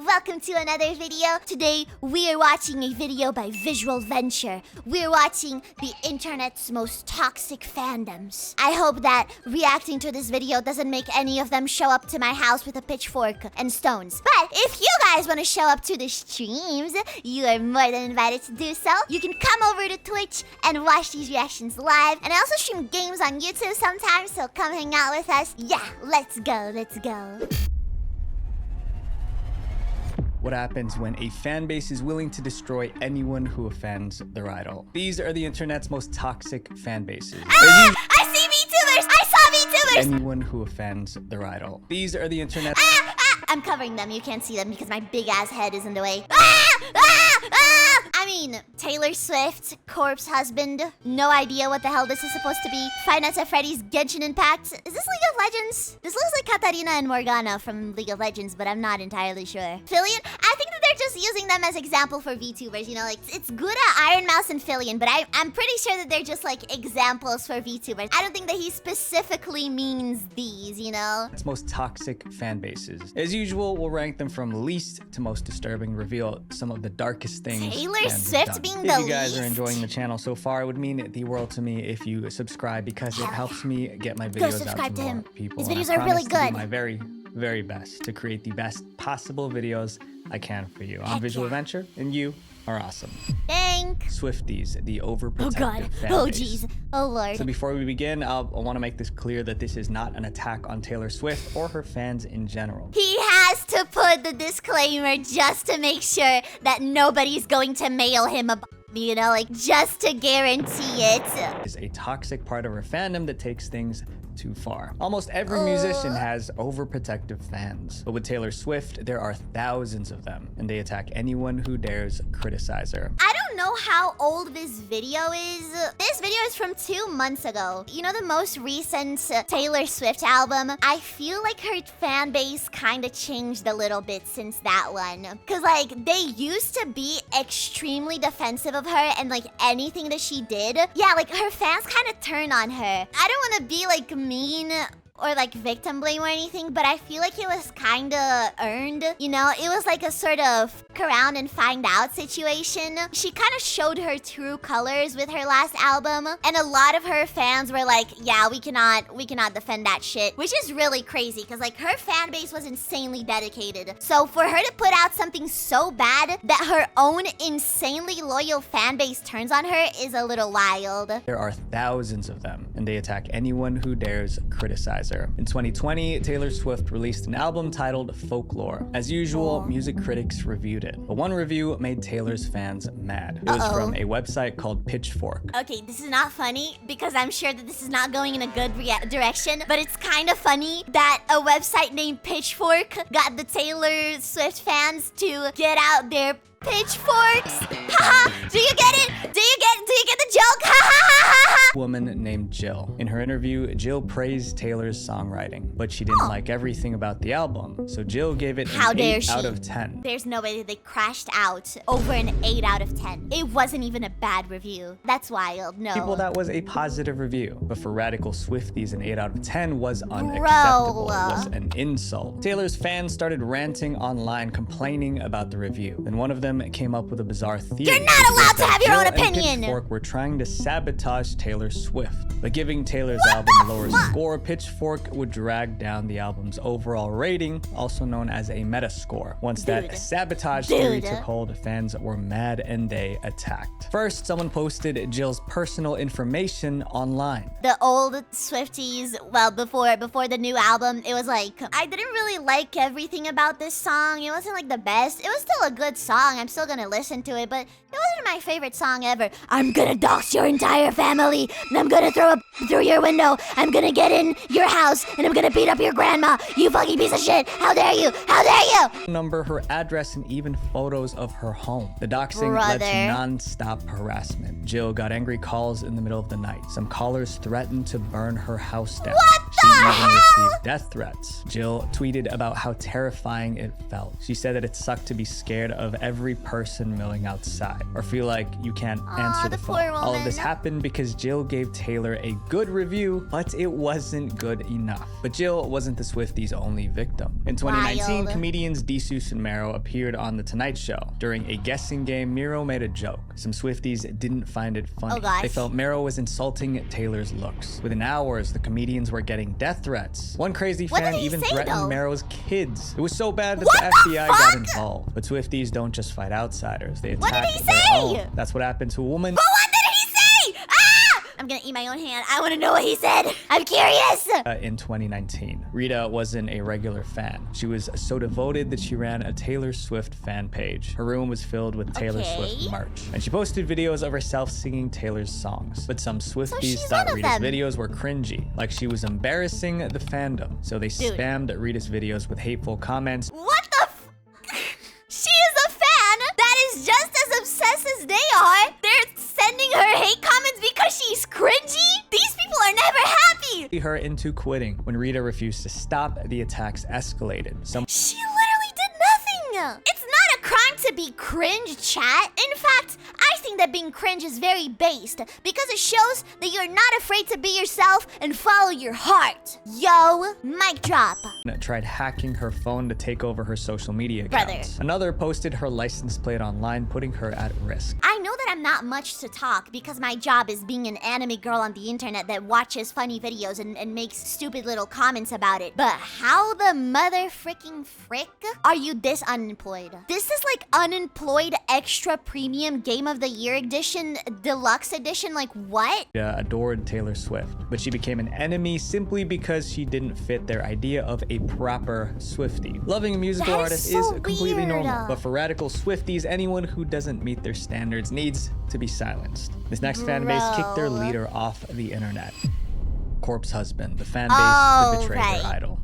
welcome to another video. Today we are watching a video by Visual Venture. We're watching the internet's most toxic fandoms. I hope that reacting to this video doesn't make any of them show up to my house with a pitchfork and stones. But if you guys want to show up to the streams, you are more than invited to do so. You can come over to Twitch and watch these reactions live. And I also stream games on YouTube sometimes, so come hang out with us. Yeah, let's go, let's go. What happens when a fan base is willing to destroy anyone who offends their idol? These are the internet's most toxic fan bases. I see VTubers! I saw VTubers! Anyone who offends their idol. These are the internet. I'm covering them. You can't see them because my big ass head is in the way. I mean, Taylor Swift, corpse husband. No idea what the hell this is supposed to be. Five Nights at Freddy's, Genshin Impact. Is this League of Legends? This looks like Katarina and Morgana from League of Legends, but I'm not entirely sure. Fillion? I think that they're just using them as example for VTubers. You know, like, it's good at Iron Mouse and Fillion, but I'm pretty sure that they're just, like, examples for VTubers. I don't think that he specifically means these, you know? Its most toxic fan bases. As usual, we'll rank them from least to most disturbing, reveal some of the darkest things. Taylor fans have Swift done. being If the you guys least? are enjoying the channel so far, it would mean the world to me if you subscribe, because it helps me get my videos out subscribe to to more him. people. His And I videos are promise really to do good. my very best to create the best possible videos I can for you. I'm Heck Visual yeah. Venture, and you are awesome. Thanks. Swifties, the overprotective Oh god. fan Oh base. jeez. Oh lord. So before we begin, I want to make this clear that this is not an attack on Taylor Swift or her fans in general. He has to put the disclaimer just to make sure that nobody's going to mail him a you know, like, just to guarantee it. Is a toxic part of her fandom that takes things too far. Almost every musician has overprotective fans, but with Taylor Swift, there are thousands of them, and they attack anyone who dares criticize her. I don't know how old this video is. This video is from 2 months ago. You know, the most recent Taylor Swift album? I feel like her fan base kind of changed a little bit since that one. Cause like, they used to be extremely defensive of her and like anything that she did. Yeah, like her fans kind of turn on her. I don't want to be like mean or like victim blame or anything, but I feel like it was kind of earned. You know, it was like a sort of look around and find out situation. She kind of showed her true colors with her last album, and a lot of her fans were like, yeah, we cannot defend that shit, which is really crazy because like her fan base was insanely dedicated. So for her to put out something so bad that her own insanely loyal fan base turns on her is a little wild. There are thousands of them, and they attack anyone who dares criticize her. In 2020, Taylor Swift released an album titled Folklore. As usual, music critics reviewed it, but one review made Taylor's fans mad. It was from a website called Pitchfork. Okay, this is not funny because I'm sure that this is not going in a good direction, but it's kind of funny that a website named Pitchfork got the Taylor Swift fans to get out their pitchforks. Haha, do you get it? Do you get the joke? Ha ha ha ha ha. Woman named Jill. In her interview, Jill praised Taylor's songwriting, but she didn't like everything about the album, so Jill gave it How an dare 8 she? out of 10. There's no way that they crashed out over an 8 out of 10. It wasn't even a bad review. That's wild. No. People, that was a positive review, but for radical Swifties, an 8 out of 10 was unacceptable. It was an insult. Taylor's fans started ranting online, complaining about the review. Then one of them came up with a bizarre theory. You're not allowed to have your Jill own and opinion. Pitchfork were trying to sabotage Taylor Swift. By giving Taylor's album a lower score, Pitchfork would drag down the album's overall rating, also known as a metascore. Once that sabotage theory took hold, fans were mad and they attacked. First, someone posted Jill's personal information online. The old Swifties, well, before the new album, it was like, I didn't really like everything about this song. It wasn't like the best. It was still a good song. I'm still gonna listen to it, but it wasn't my favorite song ever. I'm gonna dox your entire family, and I'm gonna throw a through your window. I'm gonna get in your house, and I'm gonna beat up your grandma. You fucking piece of shit. How dare you? How dare you? Number, her address, and even photos of her home. The doxing led to non-stop harassment. Jill got angry calls in the middle of the night. Some callers threatened to burn her house down. She even received death threats. Jill tweeted about how terrifying it felt. She said that it sucked to be scared of every person milling outside, or feel like you can't answer the phone. All of this happened because Jill gave Taylor a good review, but it wasn't good enough. But Jill wasn't the Swifties' only victim. In 2019, comedians Desus and Mero appeared on The Tonight Show. During a guessing game, Mero made a joke. Some Swifties didn't find it funny. They felt Mero was insulting Taylor's looks. Within hours, the comedians were getting death threats. One crazy fan even threatened Mero's kids. It was so bad that the FBI got involved. But Swifties don't just fight outsiders. They attack their own. That's what happened to a woman. But what did he say? Ah! I'm gonna eat my own hand. I wanna know what he said. I'm curious. In 2019, Rita wasn't a regular fan. She was so devoted that she ran a Taylor Swift fan page. Her room was filled with Taylor Swift merch. And she posted videos of herself singing Taylor's songs. But some Swifties thought Rita's videos were cringy, like she was embarrassing the fandom. So they spammed Rita's videos with hateful comments. What the She is a fan that is just as obsessed as they are. They're sending her hate comments because she's cringy? These people are never happy. Her into quitting. When Rita refused to stop, the attacks escalated. She literally did nothing. It's not a crime to be cringe, chat. In fact, I think that being cringe is very based because it shows that you're not afraid to be yourself and follow your heart. Yo, mic drop. Tried hacking her phone to take over her social media accounts. Another posted her license plate online, putting her at risk. I know that I'm not much to talk because my job is being an anime girl on the internet that watches funny videos and makes stupid little comments about it. But how the mother freaking frick are you this unemployed? This is like unemployed extra premium game of the year edition, deluxe edition, like what? Adored Taylor Swift, but she became an enemy simply because she didn't fit their idea of a proper Swiftie. Loving a musical artist is completely normal, but for radical Swifties, anyone who doesn't meet their standards needs to be silenced. This next fan base kicked their leader off the internet. Corpse Husband, the fan base that betrayed their idol.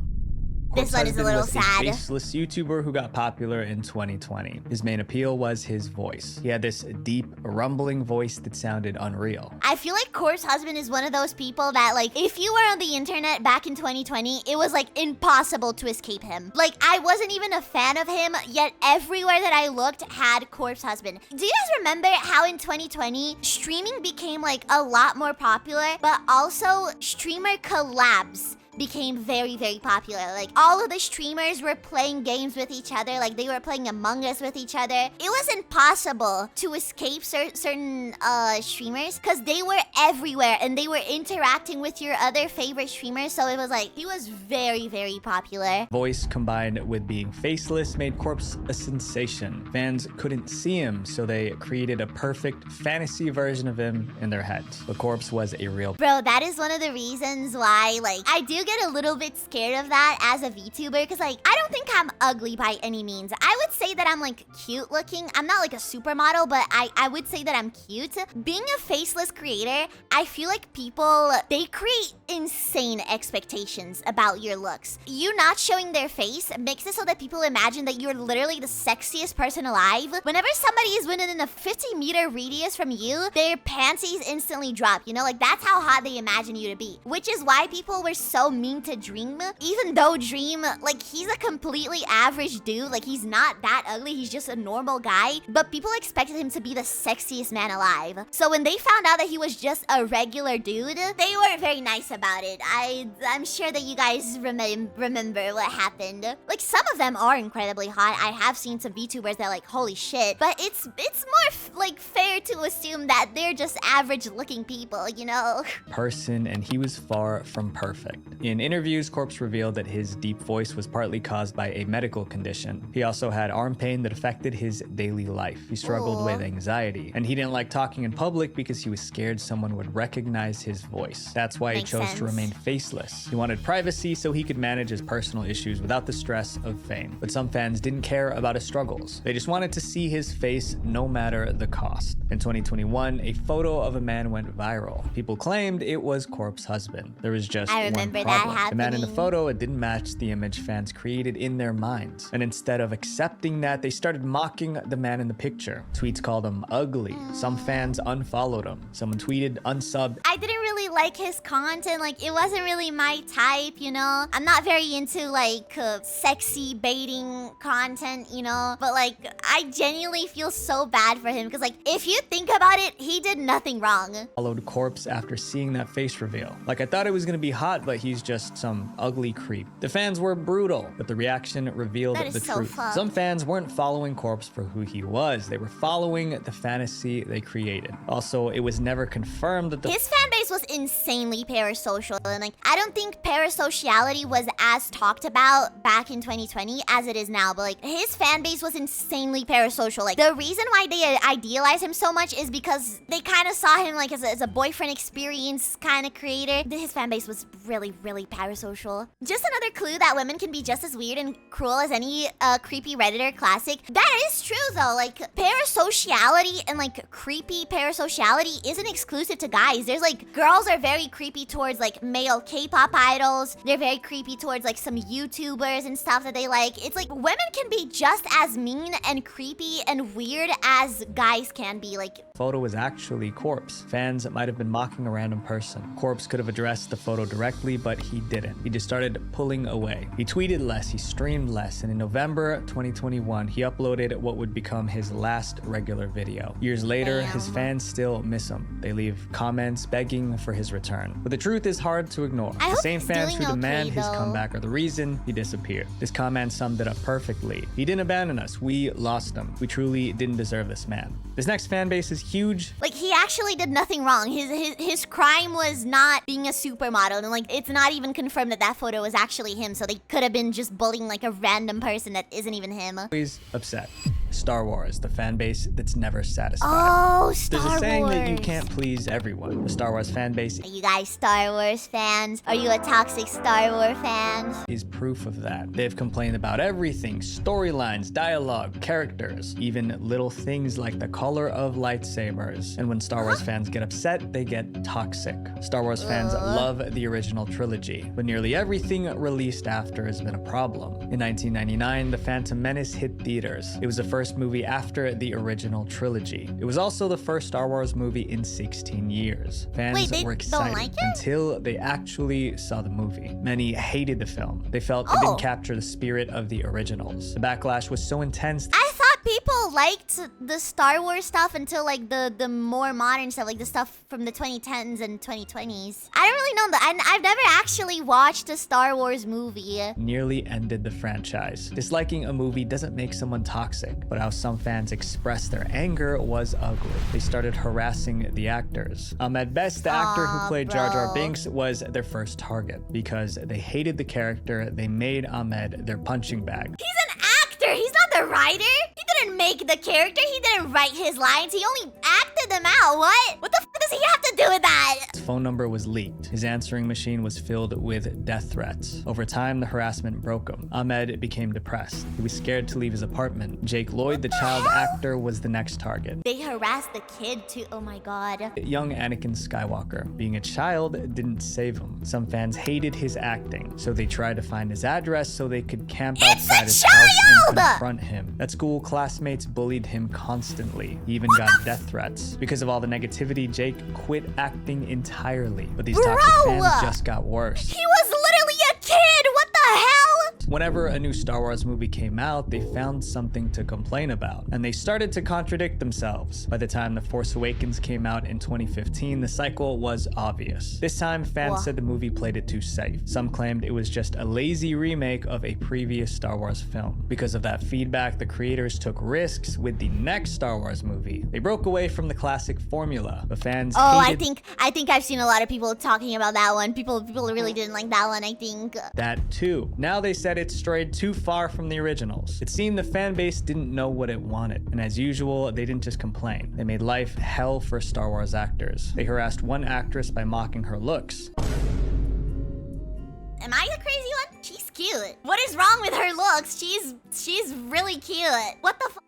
This one is a little sad. A faceless YouTuber who got popular in 2020. His main appeal was his voice. He had this deep, rumbling voice that sounded unreal. I feel like Corpse Husband is one of those people that, like, if you were on the internet back in 2020, it was, like, impossible to escape him. Like, I wasn't even a fan of him, yet everywhere that I looked had Corpse Husband. Do you guys remember how in 2020, streaming became, like, a lot more popular, but also streamer collabs became very, very popular. Like, all of the streamers were playing games with each other. Like, they were playing Among Us with each other. It was impossible to escape certain streamers because they were everywhere and they were interacting with your other favorite streamers. So it was like, he was very, very popular. Voice combined with being faceless made Corpse a sensation. Fans couldn't see him, so they created a perfect fantasy version of him in their heads. But Corpse was a real... Bro, that is one of the reasons why, like, I do get a little bit scared of that as a VTuber because, like, I don't think I'm ugly by any means. I would say that I'm, like, cute looking. I'm not, like, a supermodel, but I would say that I'm cute. Being a faceless creator, I feel like people, they create insane expectations about your looks. You not showing their face makes it so that people imagine that you're literally the sexiest person alive. Whenever somebody is within a 50-meter radius from you, their panties instantly drop, you know? Like, that's how hot they imagine you to be. Which is why people were so mean to Dream. Even though Dream, like, he's a completely average dude. Like, he's not that ugly. He's just a normal guy. But people expected him to be the sexiest man alive. So when they found out that he was just a regular dude, they weren't very nice about it. I'm sure that you guys remember what happened. Like, some of them are incredibly hot. I have seen some VTubers that, like, holy shit. But it's more, like, fair to assume that they're just average looking people, you know? And he was far from perfect. In interviews, Corpse revealed that his deep voice was partly caused by a medical condition. He also had arm pain that affected his daily life. He struggled with anxiety, and he didn't like talking in public because he was scared someone would recognize his voice. That's why he chose to remain faceless. He wanted privacy so he could manage his personal issues without the stress of fame. But some fans didn't care about his struggles. They just wanted to see his face no matter the cost. In 2021, a photo of a man went viral. People claimed it was Corpse Husband. There was just one problem. The man in the photo, it didn't match the image fans created in their minds. And instead of accepting that, they started mocking the man in the picture. Tweets called him ugly. Some fans unfollowed him. Someone tweeted unsubbed. I didn't really really like his content. Like, it wasn't really my type, you know? I'm not very into, like, sexy baiting content, you know? But, like, I genuinely feel so bad for him because, like, if you think about it, he did nothing wrong. Followed corpse after seeing that face reveal. Like, I thought it was gonna be hot, but he's just some ugly creep. The fans were brutal, but the reaction revealed the truth. Some fans weren't following corpse for who he was. They were following the fantasy they created. Also, it was never confirmed that his fan base was insanely parasocial, and like, I don't think parasociality was as talked about back in 2020 as it is now, but like, his fan base was insanely parasocial. Like, the reason why they idealize him so much is because they kind of saw him like as a boyfriend experience kind of creator. His fan base was really, really parasocial. Just another clue that women can be just as weird and cruel as any creepy Redditor classic. That is true though. Like, parasociality and like creepy parasociality isn't exclusive to guys. There's like, girls are very creepy towards like male K-pop idols. They're very creepy towards like some YouTubers and stuff that they like. It's like, women can be just as mean and creepy and weird as guys can be. Like, photo was actually corpse. Fans might have been mocking a random person. Corpse could have addressed the photo directly, but he didn't. He just started pulling away. He tweeted less, he streamed less, and in November 2021, he uploaded what would become his last regular video. Years later, his fans still miss him. They leave comments begging for his return. But the truth is hard to ignore. The same fans who demand his comeback are the reason he disappeared. This comment summed it up perfectly. He didn't abandon us, we lost him. We truly didn't deserve this man. This next fan base is huge. Like, he actually did nothing wrong. His crime was not being a supermodel, and like, it's not even confirmed that that photo was actually him, so they could have been just bullying like a random person that isn't even him. Always upset. Star Wars, the fan base that's never satisfied. Oh, Star Wars. There's a saying that you can't please everyone. The Star Wars fan base. Are you guys Star Wars fans? Are you a toxic Star Wars fan? Is proof of that. They've complained about everything: storylines, dialogue, characters, even little things like the color of lightsabers. And when Star Wars fans get upset, they get toxic. Star Wars fans love the original trilogy, but nearly everything released after has been a problem. In 1999, The Phantom Menace hit theaters. It was the first movie after the original trilogy. It was also the first Star Wars movie in 16 years. Fans were excited until they actually saw the movie. Many hated the film. They felt it didn't capture the spirit of the originals. The backlash was so intense. I thought people liked the Star Wars stuff until like the more modern stuff, like the stuff from the 2010s and 2020s. I don't really know that. I've never actually watched a Star Wars movie. Nearly ended the franchise. Disliking a movie doesn't make someone toxic, but how some fans expressed their anger was ugly. They started harassing the actors. Ahmed Best, the actor who played Jar Jar Binks, was their first target because they hated the character. They made Ahmed their punching bag. He's an actor. He's not the writer. He didn't make the character. He didn't write his lines. He only acted them out. What the f does he have to do with that? His phone number was leaked. His answering machine was filled with death threats. Over time, the harassment broke him. Ahmed became depressed. He was scared to leave his apartment. Jake Lloyd, the child actor, was the next target. They harassed the kid too. Oh my god. Young Anakin Skywalker. Being a child didn't save him. Some fans hated his acting, so they tried to find his address so they could camp outside his house and confront him. At school, classmates bullied him constantly. He even got death threats. Because of all the negativity, Jake quit acting entirely. But these toxic fans just got worse. He was literally a kid! What the hell? Whenever a new Star Wars movie came out, they found something to complain about, and they started to contradict themselves. By the time The Force Awakens came out in 2015, the cycle was obvious. This time, fans said the movie played it too safe. Some claimed it was just a lazy remake of a previous Star Wars film. Because of that feedback, the creators took risks with the next Star Wars movie. They broke away from the classic formula, but fans hated I think I've seen a lot of people talking about that one. People really didn't like that one, I think. That too. Now they said it strayed too far from the originals. It seemed the fan base didn't know what it wanted, and as usual, they didn't just complain. They made life hell for Star Wars actors. They harassed one actress by mocking her looks. Am I the crazy one? She's cute. What is wrong with her looks? She's really cute. What the fuck?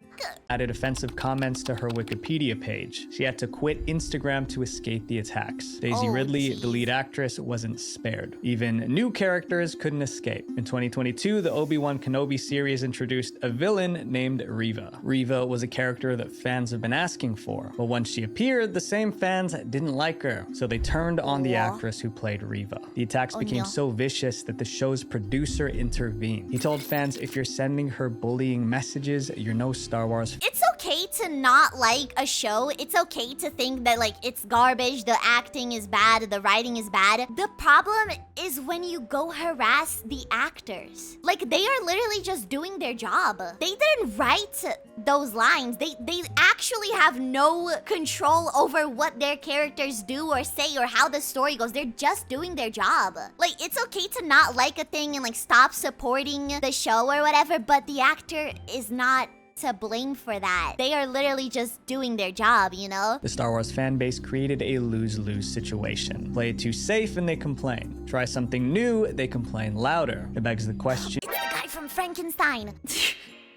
Added offensive comments to her Wikipedia page. She had to quit Instagram to escape the attacks. Daisy Ridley, the lead actress, wasn't spared. Even new characters couldn't escape. In 2022, the Obi-Wan Kenobi series introduced a villain named Reva. Reva was a character that fans have been asking for, but once she appeared, the same fans didn't like her, so they turned on the actress who played Reva. The attacks became so vicious that the show's producer intervened. He told fans, if you're sending her bullying messages, you're no Star Wars. It's okay to not like a show. It's okay to think that like it's garbage, the acting is bad, the writing is bad. The problem is when you go harass the actors. Like, they are literally just doing their job. They didn't write those lines. They actually have no control over what their characters do or say or how the story goes. They're just doing their job. Like, it's okay to not like a thing and like stop supporting the show or whatever, but the actor is not to blame for that. They are literally just doing their job, you know? The Star Wars fan base created a lose-lose situation. Play it too safe and they complain. Try something new, they complain louder. It begs the question, It's the guy from Frankenstein.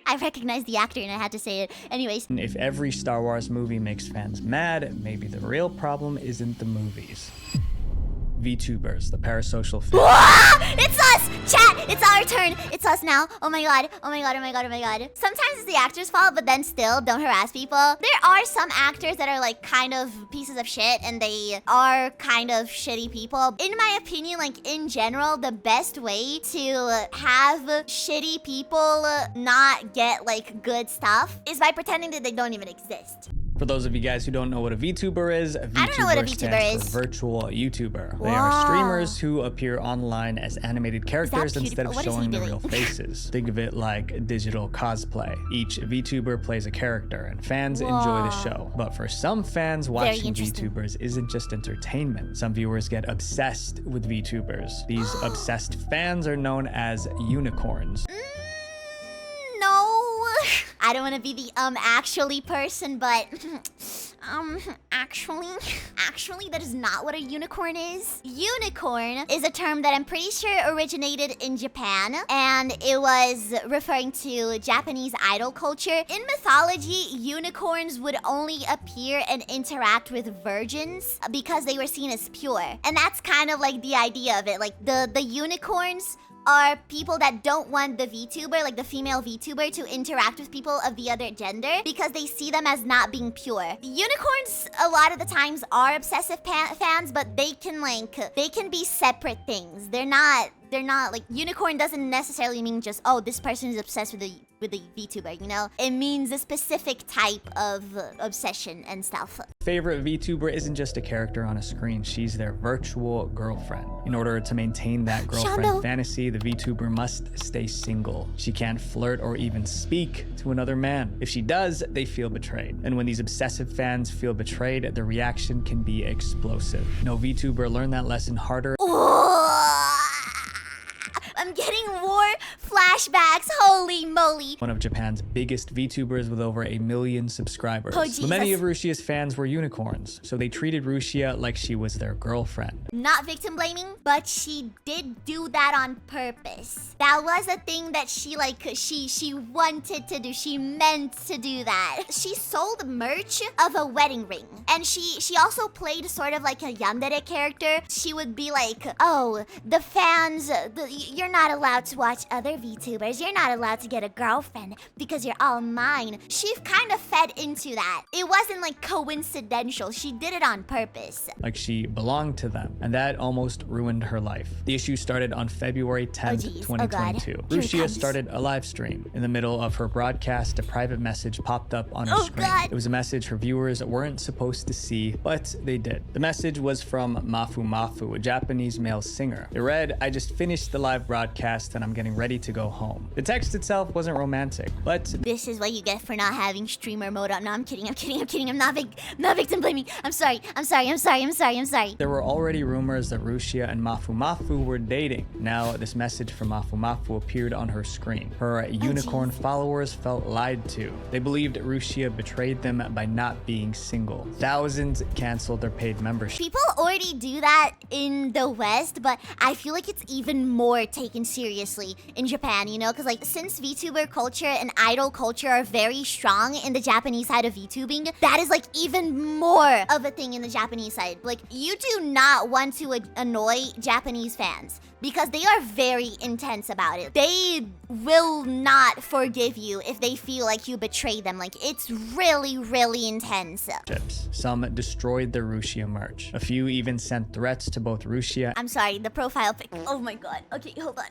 I recognized the actor and I had to say it. Anyways. if every Star Wars movie makes fans mad, maybe the real problem isn't the movies. VTubers, the parasocial fan. It's us! Chat! It's our turn! It's us now. Oh my god. Oh my god, oh my god, oh my god. Sometimes it's the actor's fault, but then still, don't harass people. There are some actors that are like kind of pieces of shit and they are kind of shitty people. In my opinion, like in general, the best way to have shitty people not get like good stuff is by pretending that they don't even exist. For those of you guys who don't know what a VTuber is, a VTuber, I don't know what a VTuber stands is. for virtual YouTuber. They are streamers who appear online as animated characters instead of showing their real faces. Think of it like digital cosplay. Each VTuber plays a character and fans enjoy the show. But for some fans, watching VTubers isn't just entertainment. Some viewers get obsessed with VTubers. These obsessed fans are known as unicorns. No. I don't want to be the actually person, but actually that is not what a unicorn is. Unicorn is a term that I'm pretty sure originated in Japan, and it was referring to Japanese idol culture. In mythology, unicorns would only appear and interact with virgins because they were seen as pure. And that's kind of like the idea of it. Like the unicorns are people that don't want the VTuber, like the female VTuber, to interact with people of the other gender because they see them as not being pure. Unicorns, a lot of the times, are obsessive fans, but they can be separate things. They're not like, unicorn doesn't necessarily mean just, oh, this person is obsessed with the VTuber, you know? It means a specific type of obsession and stuff. Favorite VTuber isn't just a character on a screen, she's their virtual girlfriend. In order to maintain that girlfriend fantasy, the VTuber must stay single. She can't flirt or even speak to another man. If she does, they feel betrayed. And when these obsessive fans feel betrayed, the reaction can be explosive. No VTuber learned that lesson harder. I'm getting war flashbacks, holy moly. One of Japan's biggest VTubers with over 1 million subscribers. Oh, Jesus. Many of Rushia's fans were unicorns, so they treated Rushia like she was their girlfriend. Not victim blaming, but she did do that on purpose. That was a thing that she wanted to do. She meant to do that. She sold merch of a wedding ring. And she also played sort of like a yandere character. She would be like, oh, the fans, you're not allowed to watch other VTubers. You're not allowed to get a girlfriend because you're all mine. She kind of fed into that. It wasn't like coincidental. She did it on purpose. Like she belonged to them. And that almost ruined her life. The issue started on February 10th, 2022. Rushia started a live stream. In the middle of her broadcast, a private message popped up on her screen. It was a message her viewers weren't supposed to see, but they did. The message was from Mafu Mafu, a Japanese male singer. It read, "I just finished the live broadcast and I'm getting ready to go home. The text itself wasn't romantic, but this is what you get for not having streamer mode on. No, I'm kidding. I'm not victim blaming. I'm sorry. there were already rumors that Rushia and Mafu Mafu were dating. Now, this message from Mafu Mafu appeared on her screen. Her unicorn followers felt lied to. They believed Rushia betrayed them by not being single. Thousands canceled their paid membership. People already do that in the West, but I feel like it's even more taken seriously in Japan, you know? Because, like, since VTuber culture and idol culture are very strong in the Japanese side of VTubing, that is, like, even more of a thing in the Japanese side. Like, you do not want to annoy Japanese fans, because they are very intense about it. They will not forgive you if they feel like you betrayed them. Like, it's really, really intense. Some destroyed their Rushia merch. A few even sent threats to both Rushia. I'm sorry, the profile pic. Oh my god. Okay, hold on.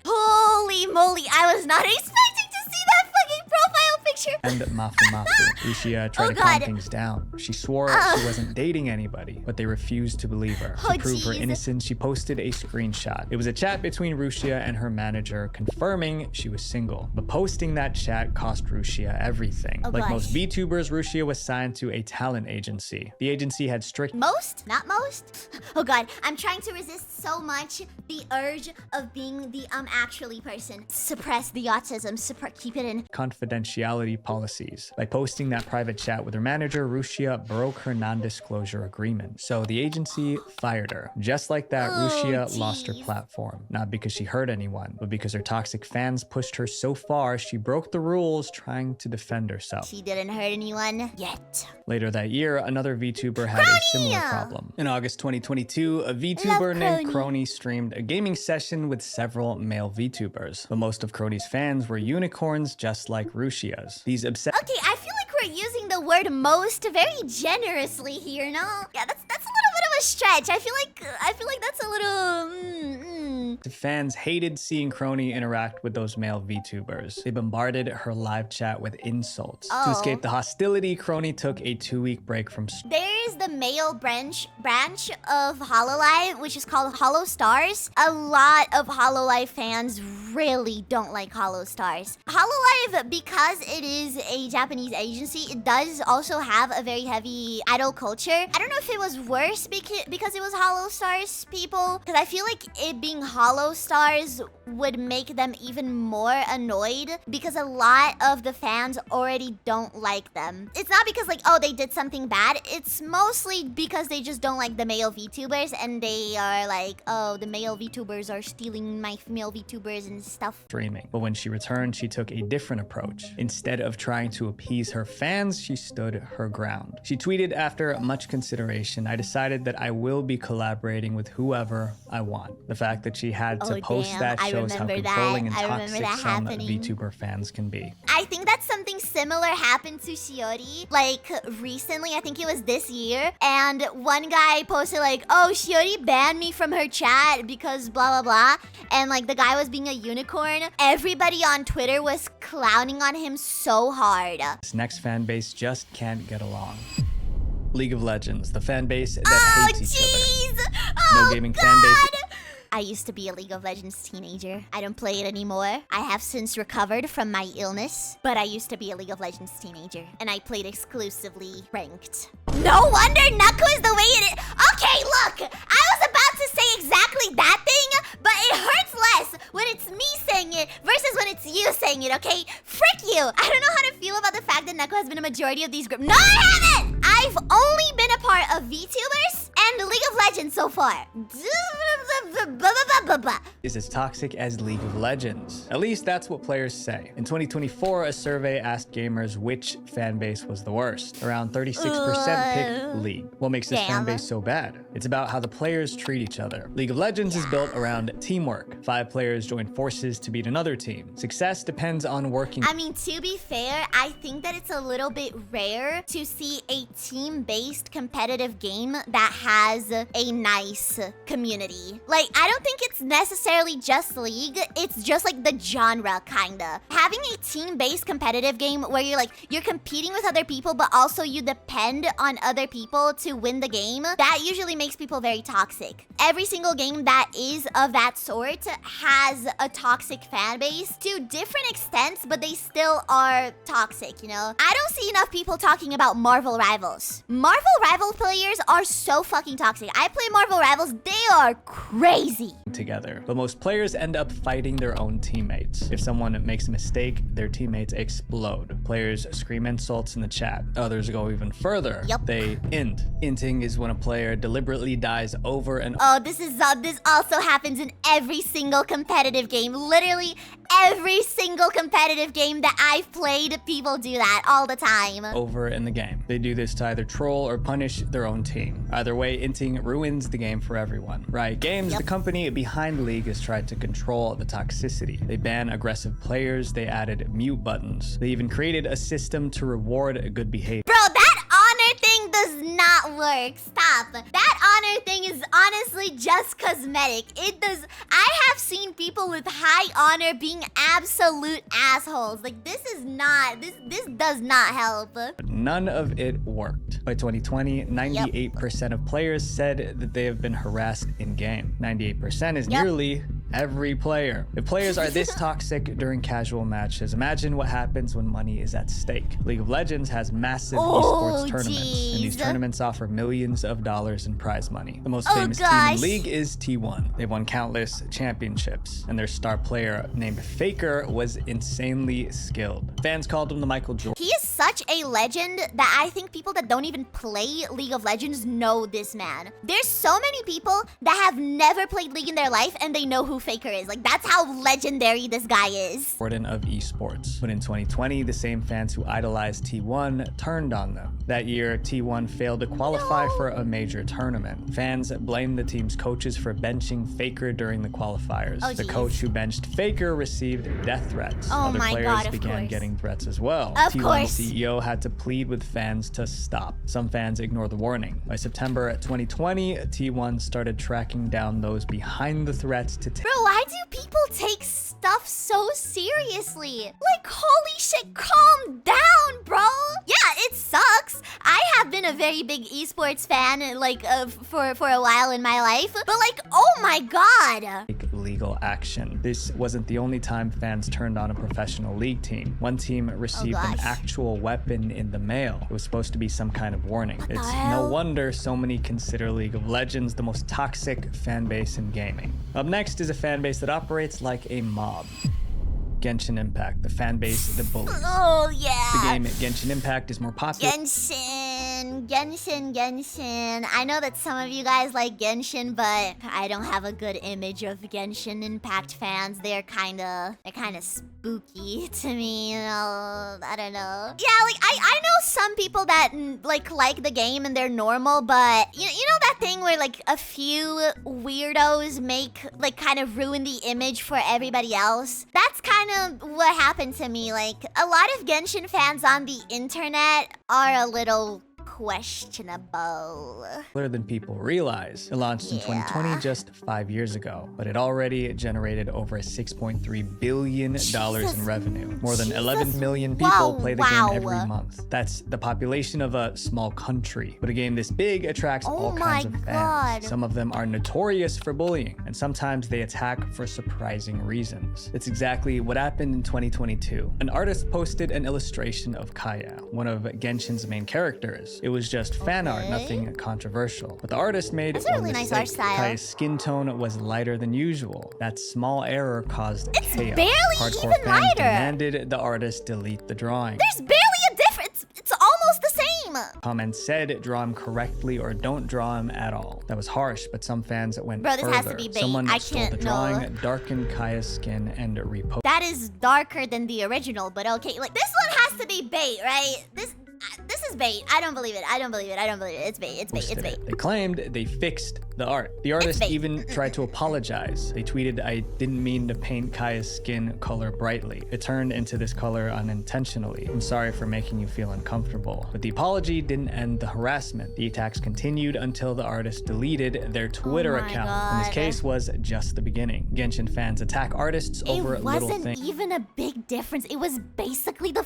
Holy moly, I was not expecting to see that fucking profile picture. And Mafu Mafu. Rushia tried to calm things down. She swore she wasn't dating anybody, but they refused to believe her. To prove her innocence, she posted a screenshot. It was a chat between Rushia and her manager confirming she was single. But posting that chat cost Rushia everything. Like most VTubers, Rushia was signed to a talent agency. The agency had strict— Most? Not most? Oh god, I'm trying to resist so much the urge of being the actually person. Suppress the autism, keep it in. Confidentiality policies. By posting that private chat with her manager, Rushia broke her non-disclosure agreement. So the agency fired her. Just like that, Rushia lost her platform. Not because she hurt anyone, but because her toxic fans pushed her so far, she broke the rules trying to defend herself. She didn't hurt anyone yet. Later that year, another VTuber had a similar problem. In August 2022, a VTuber named Crony streamed a gaming session with several male VTubers. But most of Crony's fans were unicorns just like Rushia's. These obsessed— Okay, I feel like we're using the word most very generously here, no? Yeah, that's a little bit of a stretch. I feel like that's a little The fans hated seeing Crony interact with those male VTubers. They bombarded her live chat with insults. To escape the hostility, Crony took a 2-week break from— There's the male branch of Hololive, which is called Hollow Stars. A lot of Hololive fans really don't like Hollow Stars. Hololive, because it is a Japanese agency, it does also have a very heavy idol culture. I don't know if it was worse because it was Hollow Stars people, because I feel like it being Hollow Stars would make them even more annoyed, because a lot of the fans already don't like them. It's not because like, oh, they did something bad. It's mostly because they just don't like the male VTubers, and they are like, oh, the male VTubers are stealing my female VTubers and stuff. Streaming. But when she returned, she took a different approach. Instead of trying to appease her fans, she stood her ground. She tweeted, "After much consideration, I decided that I will be collaborating with whoever I want." The fact that she had to post that shows how controlling and toxic some VTuber fans can be. I think that something similar happened to Shiori, like recently. I think it was this year, and one guy posted like, "Oh, Shiori banned me from her chat because blah blah blah," and like the guy was being a unicorn. Everybody on Twitter was clowning on him so hard. This next fan base just can't get along. League of Legends, the fan base that hates each other. No gaming fan base. I used to be a League of Legends teenager. I don't play it anymore. I have since recovered from my illness, but I used to be a League of Legends teenager, and I played exclusively ranked. No wonder Nako is the way it is. Okay, look, I was about to say exactly that thing, but it hurts less when it's me saying it versus when it's you saying it, okay? Frick you. I don't know how to feel about the fact that Nako has been a majority of these groups. No, I haven't! I've only been a part of VTubers and League of Legends so far. Is as toxic as League of Legends. At least that's what players say. In 2024, a survey asked gamers which fan base was the worst. Around 36% picked League. What makes this fan base so bad? It's about how the players treat each other. League of Legends is built around teamwork. 5 players join forces to beat another team. Success depends on working. I mean, to be fair, I think that it's a little bit rare to see a team-based competitive game that has a nice community. Like, I don't think it's necessarily just League. It's just like the genre, kinda. Having a team-based competitive game where you're competing with other people, but also you depend on other people to win the game, that usually makes people very toxic. Every single game that is of that sort has a toxic fan base to different extents, but they still are toxic, you know? I don't see enough people talking about Marvel Rivals. Marvel Rivals players are so fucking toxic. I play Marvel Rivals, they are crazy. Together. But most players end up fighting their own teammates. If someone makes a mistake, their teammates explode. Players scream insults in the chat. Others go even further. Yep. They int. Inting is when a player deliberately dies over and Oh, this also happens in every single competitive game. Literally every single competitive game that I've played, people do that all the time. over in the game. They do this to either troll or punish their own team. Either way, inting ruins the game for everyone. Riot Games, the company behind League, has tried to control the toxicity. They ban aggressive players, they added mute buttons. They even created a system to reward good behavior. Bro, that honor thing does not work. Stop. That honor thing is honestly just cosmetic. I have seen people with high honor being absolute assholes. Like, this does not help. But none of it worked. By 2020, 98% of players said that they have been harassed in-game. 98% is nearly every player. If players are this toxic during casual matches, imagine what happens when money is at stake. League of Legends has massive esports tournaments, and these tournaments offer millions of dollars in prize money. The most famous team in League is T1. They've won countless championships, and their star player named Faker was insanely skilled. Fans called him the Michael Jordan. He is such a legend that I think people that don't even play League of Legends know this man. There's so many people that have never played League in their life and they know who Faker is. Like, that's how legendary this guy is. Jordan of esports. But in 2020, the same fans who idolized T1 turned on them. That year, T1 failed to qualify for a major tournament. Fans blamed the team's coaches for benching Faker during the qualifiers. The coach who benched Faker received death threats. Other players began getting threats as well. T1 CEO had to plead with fans to stop. Some fans ignored the warning. By September 2020, T1 started tracking down those behind the threats to Bro, why do people take stuff so seriously? Like, holy shit, calm down, bro. Yeah, it sucks. I have been a very big esports fan, like, for a while in my life. But, like, oh my god. Legal action. This wasn't the only time fans turned on a professional League team. One team received an actual weapon in the mail. It was supposed to be some kind of warning. It's no wonder so many consider League of Legends the most toxic fan base in gaming. Up next is a fan base that operates like a mob. Genshin Impact, the fan base that bullies. Oh, yeah. The game Genshin Impact is more popular. Genshin. I know that some of you guys like Genshin, but I don't have a good image of Genshin Impact fans. They're kind of spooky to me, you know. I don't know. Yeah, like, I know some people that like the game and they're normal, but you know that thing where like a few weirdos kind of ruin the image for everybody else? That's kind of what happened to me. Like, a lot of Genshin fans on the internet are a little questionable. Than people realize. It launched in 2020, just 5 years ago, but it already generated over $6.3 billion in revenue. More than 11 million people play the game every month. That's the population of a small country. But a game this big attracts all kinds of fans. Some of them are notorious for bullying, and sometimes they attack for surprising reasons. It's exactly what happened in 2022. An artist posted an illustration of Kaya, one of Genshin's main characters. It was just fan art, nothing controversial. But the artist made one mistake. Nice art style. Kaya's skin tone was lighter than usual. That small error caused chaos. Barely Hardcore even fans lighter. demanded the artist delete the drawing. There's barely a difference. It's almost the same. Comments said draw him correctly or don't draw him at all. That was harsh, but some fans went further. This has to be bait. Someone stole the drawing, darkened Kaya's skin, and reposted. That is darker than the original, but okay. Like, this one has to be bait, right? This is bait. I don't believe it. I don't believe it. I don't believe it. It's bait. It's bait. It's bait. They claimed they fixed the art. The artist even tried to apologize. They tweeted, "I didn't mean to paint Kaya's skin color brightly. It turned into this color unintentionally. I'm sorry for making you feel uncomfortable." But the apology didn't end the harassment. The attacks continued until the artist deleted their Twitter account. And this case was just the beginning. Genshin fans attack artists over little things. It wasn't even a big difference. It was basically the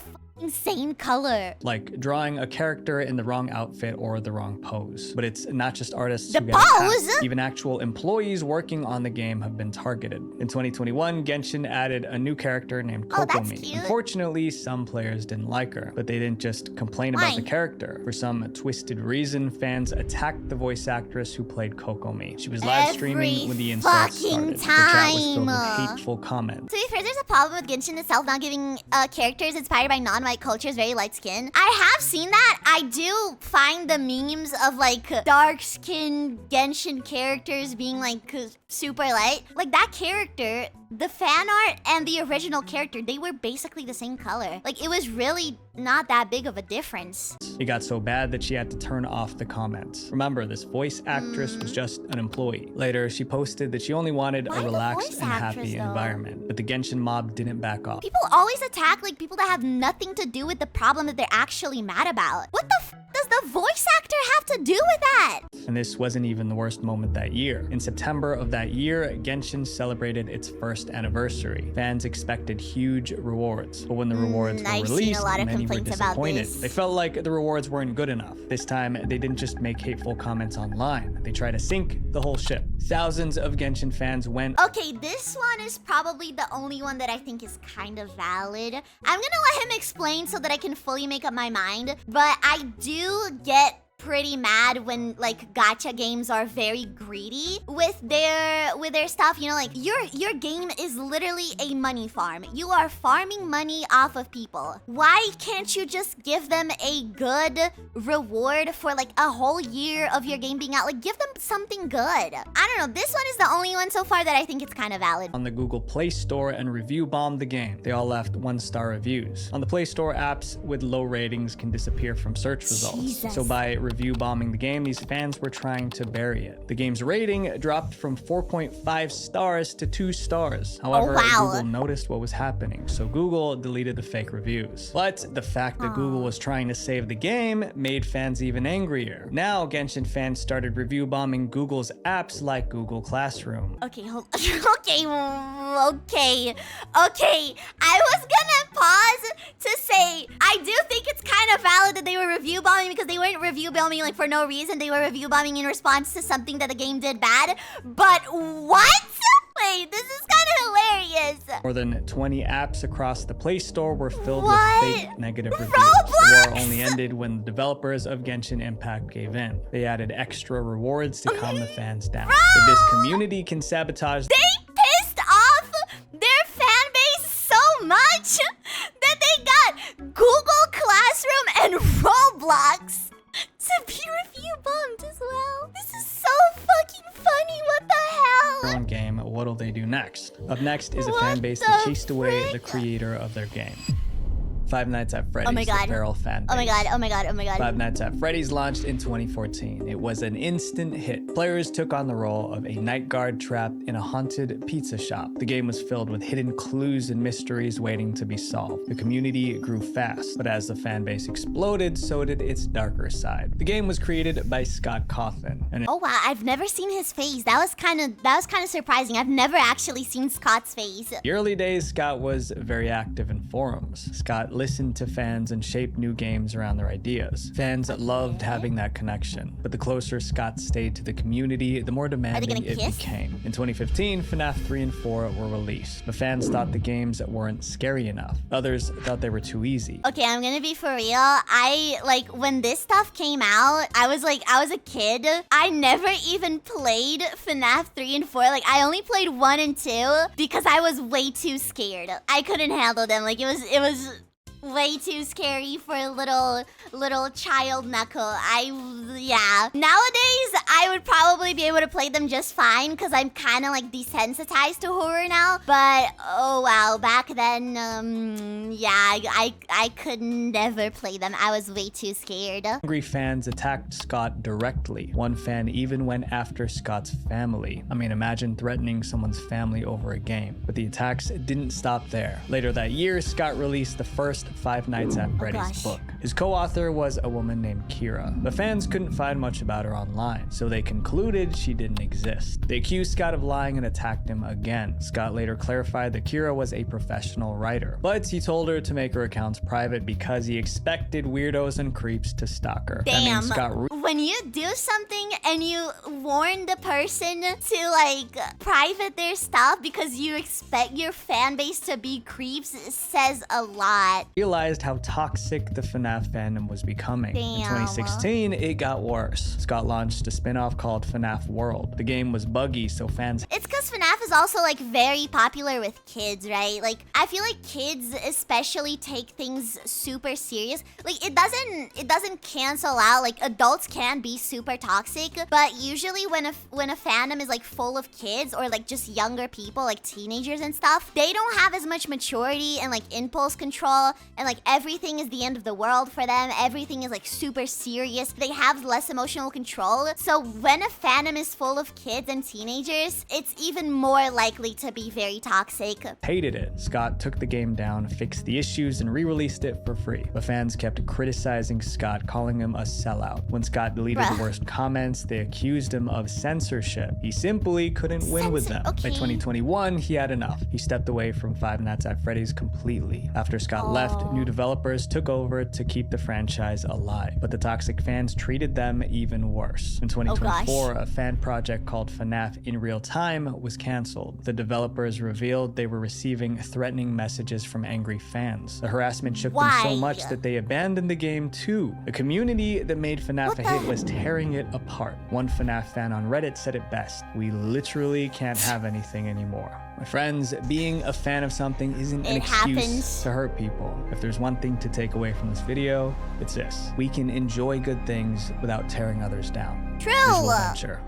same color. Like drawing a character in the wrong outfit or the wrong pose. But it's not just artists the who get attacked. Even actual employees working on the game have been targeted. In 2021, Genshin added a new character named Kokomi. Unfortunately, some players didn't like her, but they didn't just complain about the character. For some twisted reason, fans attacked the voice actress who played Kokomi. She was live streaming when the insults started. The chat was filled with hateful comments. To be fair, there's a problem with Genshin itself not giving characters inspired by non-white cultures very light skin. I have seen that. I do find the memes of like dark skinned Genshin characters being like super light. Like that character, the fan art and the original character, they were basically the same color. Like it was really not that big of a difference. It got so bad that she had to turn off the comments. Remember, this voice actress was just an employee. Later, she posted that she only wanted a relaxed and happy environment, but the Genshin mob didn't back off. People always attack like people that have nothing to do with the problem that they're actually mad about. What the f does the voice actor have to do with that? And this wasn't even the worst moment that year. In September of that year, Genshin celebrated its first anniversary. Fans expected huge rewards, but when the rewards were released, many were disappointed. They felt like the rewards weren't good enough. This time, they didn't just make hateful comments online. They tried to sink the whole ship. Thousands of Genshin fans went. Okay, this one is probably the only one that I think is kind of valid. I'm gonna let him explain so that I can fully make up my mind, but I do get pretty mad when like gacha games are very greedy with their stuff. You know, like your game is literally a money farm. You are farming money off of people. Why can't you just give them a good reward for like a whole year of your game being out? Like give them something good. I don't know. This one is the only one so far that I think it's kind of valid. On the Google Play Store and review bombed the game. They all left 1-star reviews. On the Play Store, apps with low ratings can disappear from search results. So by review bombing the game, these fans were trying to bury it. The game's rating dropped from 4.5 stars to 2 stars. However, Google noticed what was happening, so Google deleted the fake reviews. But the fact that Google was trying to save the game made fans even angrier. Now, Genshin fans started review bombing Google's apps like Google Classroom. Okay, hold okay. I was gonna pause to say, I do think it's kind of valid that they were review bombing because they weren't review bombing like for no reason. They were review bombing in response to something that the game did bad. But what? Wait, this is kind of hilarious. More than 20 apps across the Play Store were filled with fake negative reviews. Roblox? The war only ended when the developers of Genshin Impact gave in. They added extra rewards to calm the fans down. If this community can sabotage... They pissed off their fan base so much that they got Google Classroom and Roblox to be review bombed as well. This is so fucking funny. What the hell? Own game, what'll they do next? Up next is a fan base that chased away the creator of their game. Five Nights at Freddy's, the feral fan base. Oh my god. Five Nights at Freddy's launched in 2014. It was an instant hit. Players took on the role of a night guard trapped in a haunted pizza shop. The game was filled with hidden clues and mysteries waiting to be solved. The community grew fast, but as the fan base exploded, so did its darker side. The game was created by Scott Cawthon. Oh wow, I've never seen his face. That was kind of surprising. I've never actually seen Scott's face. The early days, Scott was very active in forums. Scott listened to fans and shaped new games around their ideas. Fans loved having that connection, but the closer Scott stayed to the community, the more demanding it became. In 2015, FNAF 3 and 4 were released, but fans thought the games weren't scary enough. Others thought they were too easy. Okay, I'm gonna be for real. When this stuff came out, I was a kid. I never even played FNAF 3 and 4. I only played 1 and 2 because I was way too scared. I couldn't handle them. It was way too scary for little child Knuckle. Yeah. Nowadays, I would probably be able to play them just fine because I'm kind of like desensitized to horror now. But oh wow, back then, yeah, I could never play them. I was way too scared. Angry fans attacked Scott directly. One fan even went after Scott's family. I mean, imagine threatening someone's family over a game. But the attacks didn't stop there. Later that year, Scott released the first Five Nights at Freddy's book. His co-author was a woman named Kira. The fans couldn't find much about her online, so they concluded she didn't exist. They accused Scott of lying and attacked him again. Scott later clarified that Kira was a professional writer, but he told her to make her accounts private because he expected weirdos and creeps to stalk her. Damn. That means Scott when you do something and you warn the person to like private their stuff because you expect your fan base to be creeps, it says a lot. Realized how toxic the FNAF fandom was becoming. Damn. In 2016, it got worse. Scott launched a spin-off called FNAF World. The game was buggy, so fans... It's because FNAF is also like very popular with kids, right? Like, I feel like kids especially take things super serious. Like, it doesn't cancel out. Like, adults can be super toxic, but usually when a fandom is like full of kids or like just younger people, like teenagers and stuff, they don't have as much maturity and like impulse control, and like everything is the end of the world for them. Everything is like super serious. They have less emotional control. So when a fandom is full of kids and teenagers, it's even more likely to be very toxic. Hated it. Scott took the game down, fixed the issues, and re-released it for free. But fans kept criticizing Scott, calling him a sellout. When Scott deleted the worst comments, they accused him of censorship. He simply couldn't win with them. Okay. By 2021, he had enough. He stepped away from Five Nights at Freddy's completely. After Scott left, new developers took over to keep the franchise alive. But the toxic fans treated them even worse. In 2024, a fan project called FNAF in Real Time was canceled. The developers revealed they were receiving threatening messages from angry fans. The harassment shook them so much that they abandoned the game too. The community that made FNAF a hit was tearing it apart. One FNAF fan on Reddit said it best: "We literally can't have anything anymore." My friends, being a fan of something isn't an excuse to hurt people. If there's one thing to take away from this video, it's this: we can enjoy good things without tearing others down. True. Adventure.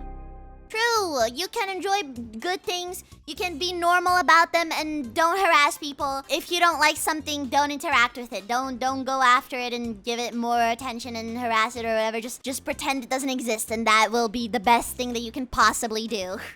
True. You can enjoy good things. You can be normal about them and don't harass people. If you don't like something, don't interact with it. Don't go after it and give it more attention and harass it or whatever. Just pretend it doesn't exist, and that will be the best thing that you can possibly do.